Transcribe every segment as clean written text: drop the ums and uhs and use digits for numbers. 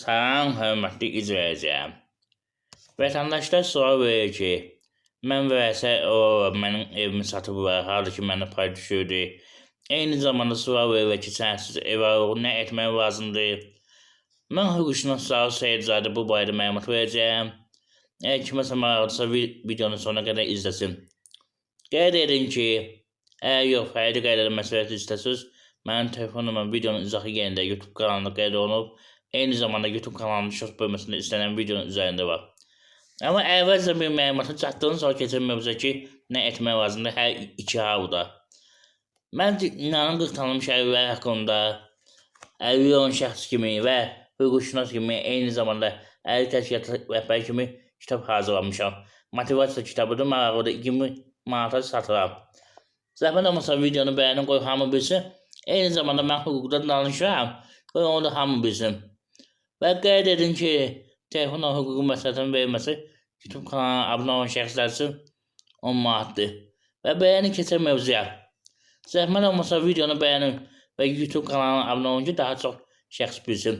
Salam, hörmətli izləyicilər. Vətəndaşlar sual verir ki, mən vəsə mənim evimi satıblar, halbuki ki mənə pay düşürdü. Eyni zamanda sual verir ki, sənsiz ev alıb nə etmək lazımdır? Mən hüquqşünaslar Seyidzadə bu barədə məlumat verəcəyəm. Əgər kiməsə maraqlıdırsa videonun sonuna qədər izləsin. Qeyd edin ki, əgər yox fərqli qaydalı məsləhət istəsiniz, mənim telefon nömrəm videonun izahı yerində YouTube kanalında qeyd olunub. Eyni zamanda YouTube kanalının şort bölməsində istənilən videonun üzərində var. Amma əvvəlcə bir məlumatı çatdığını sonra keçən mövzuya ki, nə etmək lazımdır hər iki halda. Mən dünyanın 40 tanınmış əlillər haqqında əlilli olan şəxs kimi və hüquqşünas kimi eyni zamanda əlil təşkilatı rəhbəri kimi kitab hazırlamışam. Motivasiya kitabıdır, maraqlıdır, 20 manata satıram. Zəhmət olmasa videonu bəyənin, qoy hamı bilsin. Eyni zamanda mən hüquqdan danışıram, qoy onu da hamı bilsin. Və qeyd edin ki, telefon hüququ məsləhətinin verilməsi YouTube kanalına abunə olan şəxslər üçün 10 manatdır. Və bəyənin keçən mövzuya. Zəhmət olmasa videonu bəyənin və YouTube kanalına abunə olun ki, daha çox şəxs bilsin.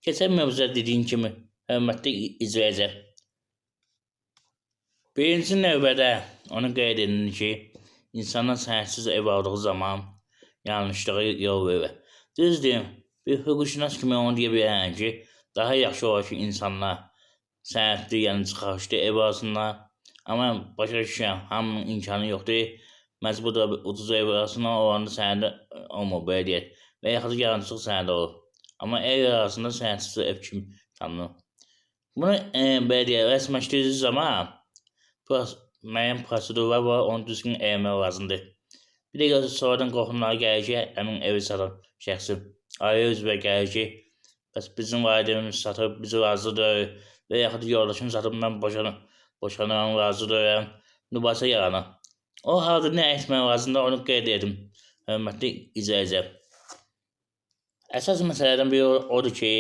Keçən mövzuya dediyim kimi, hörmətli izləyicilər. Birinci növbədə onu qeyd edin ki, insanlar sənədsiz ev aldığı zaman yanlışlığa yol verir. Düzdür, bir hüquqşünas kimi onu deyə bilərəm ki, daha yaxşı olar ki, insanlar sənədli, yəni çıxarışlı ev alsınlar. Amma başa düşürəm, hamının imkanı yoxdur. Məcbur da ucuz ev arasında olanda sənədi olmur, belə deyək. Və yaxud da yarancılıq sənədi olur. Amma ev arasında sənədsiz ev kimi tanınır. Bunu belə deyək, rəsməşdirdiyi zaman müəyyən prosedurlar var, onu düzgün eləmək lazımdır. Bir də gözü sonradan qorxumlara gəlir ki, həmin evi satan şəxsin ailə üzvə gəlir ki, bəs bizim valideynimiz satıb, bizi razıdır və yaxud yoldaşım satıb, mən boşanıram, razıdır, mübahisə yaranır. O halda nə etmək lazımdır, onu qeyd edim, hörmətli izləyicilər. Əsas məsələlərdən biri odur ki,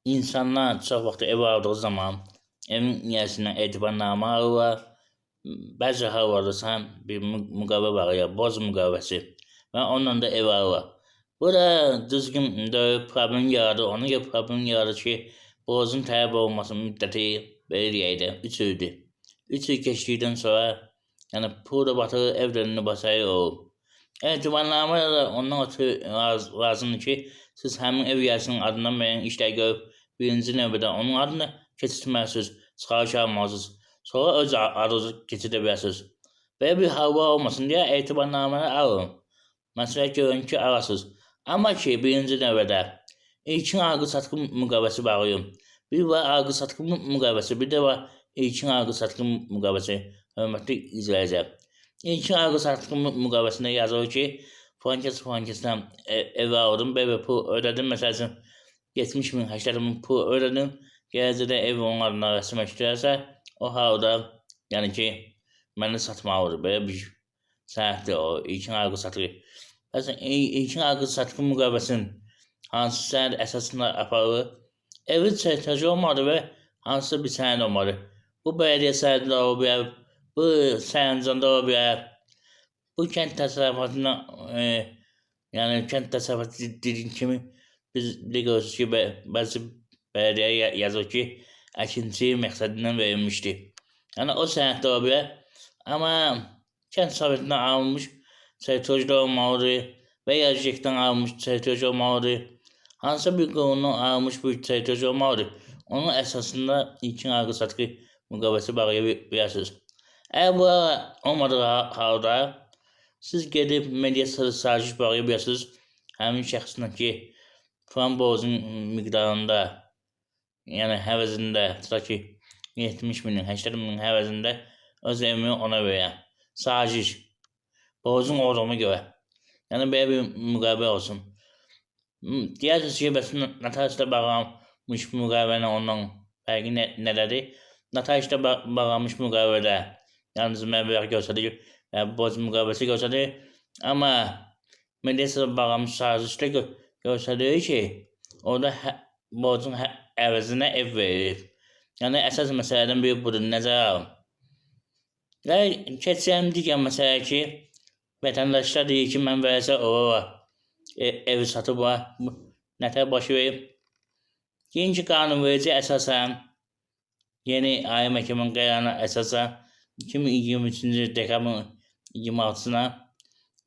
insanlar çox vaxt ev aldığı zaman evin niyəsindən etibarnamə alırlar. Bəzi hallarda sən bir müqavə var ya, boz müqavəsi və onunla da ev alırlar. Bu da düzgün problem yaradır. Ona görə problem yaradır ki, bozun tələb olması müddəti belə deyək də 3 ildir. 3 il keçdikdən sonra yəni pul da batır, ev də mübahisəli olur. Etibarnamə da ondan ötürü lazımdır ki, siz həmin ev yiyəsinin adından müəyyən işlər görüb birinci növbədə onun adını keçirtməlisiniz, çıxarış almalısınız. Sonra öz adınızı keçirdə bilərsiniz. Belə bir hava olmasın deyə etibarnaməni alın. Məsələn, görün ki, alasınız. Amma ki, birinci növbədə ilkin alqı-satqı müqaviləsi bağlayın. Bir var alqı-satqı müqaviləsi, bir də var ilkin alqı-satqı müqaviləsi. Hörmətli izləyicilər. İlkin alqı-satqı müqaviləsində yazılır ki, filankəsdən ev aldım, belə pul ödədim. Məsələn, 70.000, 80.000 pul ödədim. Gələcəkdə ev onun adına rəsməşdirərsə, o halda, yəni ki, məni satmalıdır. Belə bir sənəddir o, ilkin alqı-satqı. Məsələn, ilkin alqı-satqı müqaviləsinin hansı sənəd əsasında aparılır? Evin çərtəcə olmalı və hansısa bir sənəd olmalı. Bu bələdiyyə sənədi də ola bilər, bu sərəncamda ola bilər. Bu kənd təsərrüfatına, yəni kənd təsərrüfatı dediyim kimi, biz biliyoruz ki, bəzi bələdiyyə yazır ki, əkinçi məqsədindən verilmişdir. Yəni o sənəddə ola bilər. Amma kənd sovetindən alınmış territoriya olmalıdır və ya JEK-dən alınmış territoriya olmalıdır. Hansısa bir qurumdan alınmış bir territoriya olmalıdır. Onun əsasında ilkin alqı-satqı müqaviləsi bağlaya bilərsiniz. Əgər bu olmadığı halda siz gedib mediasiya saziş bağlaya bilərsiniz. Həmin şəxslə ki, filan borcun miqdarında, yəni həvəzində, tutaq ki, 70.000, 80.000 həvəzində öz evimi ona verəm. Saziş, borcun olduğuna görə. Yəni, belə bir müqavilə olsun. Deyirsiniz ki, bəs notariusda bağlanmış müqavilə ondan fərqi nədədir? Notariusda bağlanmış müqavilədə yalnız məbləğ göstərir, borc müqaviləsi göstərir. Amma mediasiyada bağlanmış sazişdə göstərir ki, orada borcun əvəzinə ev verir. Yəni, əsas məsələdən biri budur, nəzərə alın. Və keçəyəm digər məsələ ki, vətəndaşlar deyir ki, mən vəsə evi satıblar, nətər başı verib? İkinci qanunverici əsasən yeni Ali Məhkəmənin qərarına əsasən 2023-cü dekabrın 26-sına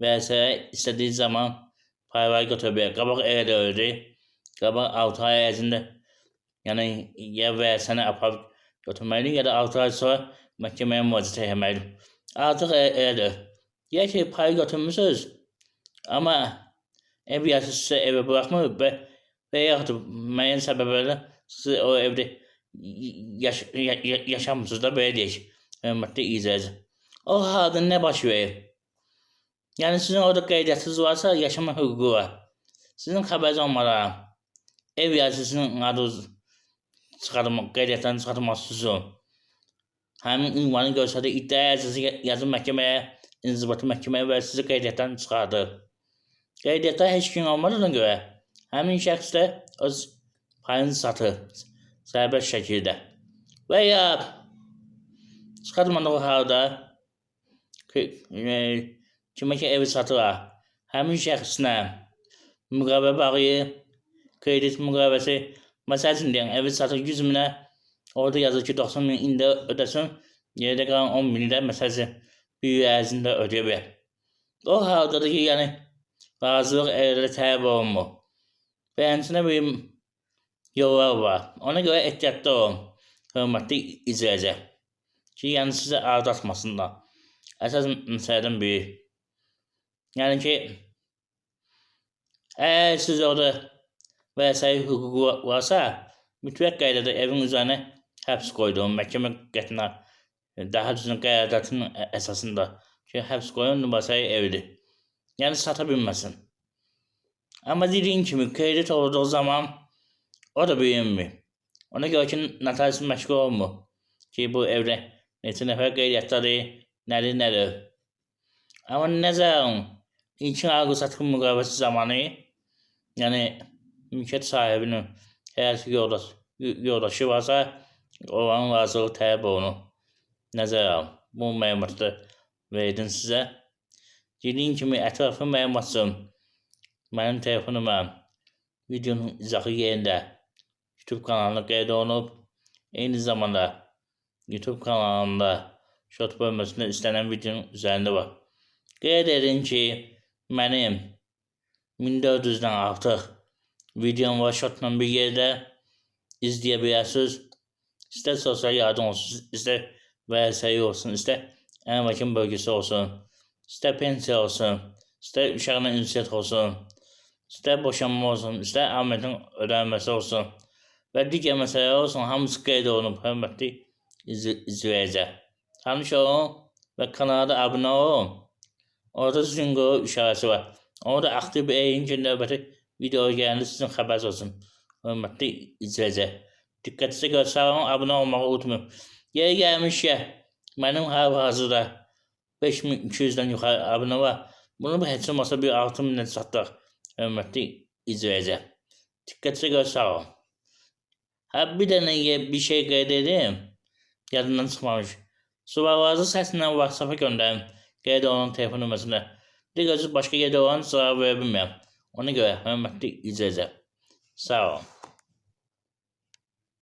vəsəyə istədiyi zaman payları götürə bilər. Qabaq elə deyildi. Qabaq 6 ay ərzində yəni ya vəsəni aparıb götürməli ya da 6 ay sonra məhkəməyə müraciət etməli. Artıq elədir. Deyək ki, payı götürmüsünüz, amma ev yasası sizə evə buraxmır və yaxud müəyyən səbəblərlə siz o evdə yaşamırsınız da, belə deyək, hörmətli izləyici. O halda nə baş verir? Yəni sizin orada qeydiyyatınız varsa yaşama hüququ var. Sizin xəbəriniz olmadan ev yazısının qeydiyyatlarını çıxartması üçün həmin ünvanı göstərdi, iddia yazısı yazın məhkəməyə, inzibati məhkəməyə və sizi qeydiyyatdan çıxardır. Qeydiyyatda heç kim olmadığına görə həmin şəxs də öz payını satır sərbəst şəkildə. Və ya çıxartmadığı halda kimə ki evi satır, həmin şəxslə müqavilə bağlayır, kredit müqaviləsi, məsəl üçün deyən, evi satır 100 minə, orada yazır ki 90 min indi ödəsin, yerdə qalan 10 mini də məsəl üçün bir il ərzində ödəyə bilər. O halda da ki, yəni razılıq elə tələb olunmur. Beğensinə bir yollar var. Ona görə ehtiyatlı olun, hörmətli izləyici. Ki, yəni sizi aldatmasınlar. Əsas məsələdən biri. Yəni ki, əgər siz orada vəsai hüququ varsa, mütləq qaydada evin üzərinə həbs qoyduğum məhkəmə qətinə daha düzgün qeydiyyatının əsasında ki, həbs qoyun vəsai evdir. Yəni sata bilməsin. Amma dediyim kimi kredit olduğu zaman o da bilinmir. Ona görə ki, notarius məşğul olmur ki, bu evdə neçə nəfər qeydiyyatdadır, nədir. Amma nəzərən ilkin alqı-satqı müqaviləsi zamanı, yəni mülkiyyət sahibinin həyat yoldaşı varsa, olanın razılığı tələb olunur. Nəzərən, bu məlumatı verdim sizə. Dediyim kimi ətraflı məlumat üçün mənim telefonuma videonun izahı yerində YouTube kanalına qeyd olunub. Eyni zamanda YouTube kanalında short bölməsində istənilən videonun üzərində var. Qeyd edin ki, mənim 1400-dən artıq videom var, shortla bir yerdə izləyə bilərsiniz. İstər sosial yardım olsun, istər vəsai olsun, istər əməkdaşın bölgəsi olsun, istər pensiya olsun, istər uşağına ünsiyyət olsun, istər boşanma olsun, istər əməkin ödənməsi olsun və digər məsələlər olsun, hamısı qeyd olunub, hörmətli izləyici. Tanış olun və kanala abunə olun. Orada sizin qoru işarəsi var. Onu da aktif edin ki, növbəti video gələndə sizin xəbəriniz olsun. Hörmətli izləyici. Diqqətinizə görə sağ olun, abunə olmağı unutmayın. Yeri gəlmişkən, mənim hal-hazırda 5200-dən yuxarı abunə var. Bunu heç olmasa bir 6000-ə çatdıq. Hörmətli izləyici. Diqqətinizə görə sağ olun. Bir dənə bir şey qeyd edeyim. Yadından çıxmamış. Suallarınızı səslə WhatsApp-a göndərin. Qeyd olunan telefon nömrəsinə. Digər başqa yerdə olan cavab verə bilmirəm. Ona görə hörmətli izləyici. Sağ olun.